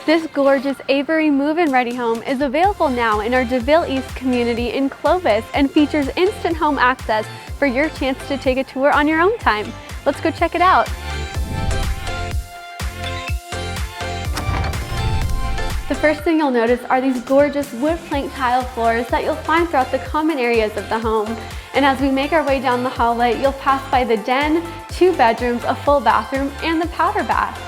This gorgeous Avery move-in ready home is available now in our Deauville East community in Clovis and features instant home access for your chance to take a tour on your own time. Let's go check it out. The first thing you'll notice are these gorgeous wood plank tile floors that you'll find throughout the common areas of the home. And as we make our way down the hallway, you'll pass by the den, 2 bedrooms, a full bathroom, and the powder bath.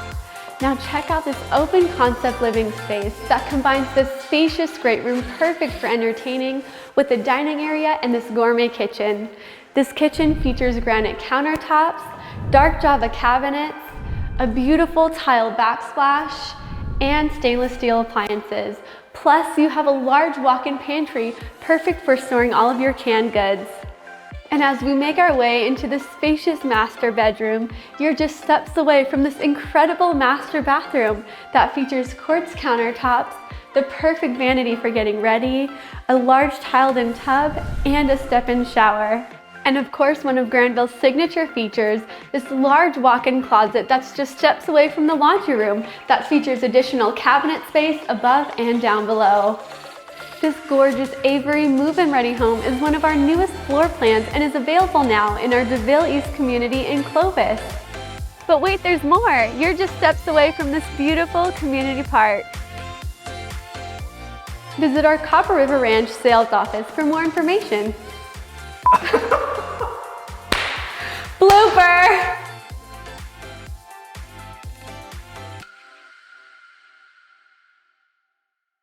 Now check out this open concept living space that combines this spacious great room perfect for entertaining with the dining area and this gourmet kitchen. This kitchen features granite countertops, dark Java cabinets, a beautiful tile backsplash, and stainless steel appliances. Plus, you have a large walk-in pantry, perfect for storing all of your canned goods. And as we make our way into the spacious master bedroom, you're just steps away from this incredible master bathroom that features quartz countertops, the perfect vanity for getting ready, a large tiled-in tub, and a step-in shower. And of course, one of Granville's signature features, this large walk-in closet that's just steps away from the laundry room that features additional cabinet space above and down below. This gorgeous Avery move-in ready home is one of our newest floor plans and is available now in our Deauville East community in Clovis. But wait, there's more. You're just steps away from this beautiful community park. Visit our Copper River Ranch sales office for more information. Blooper!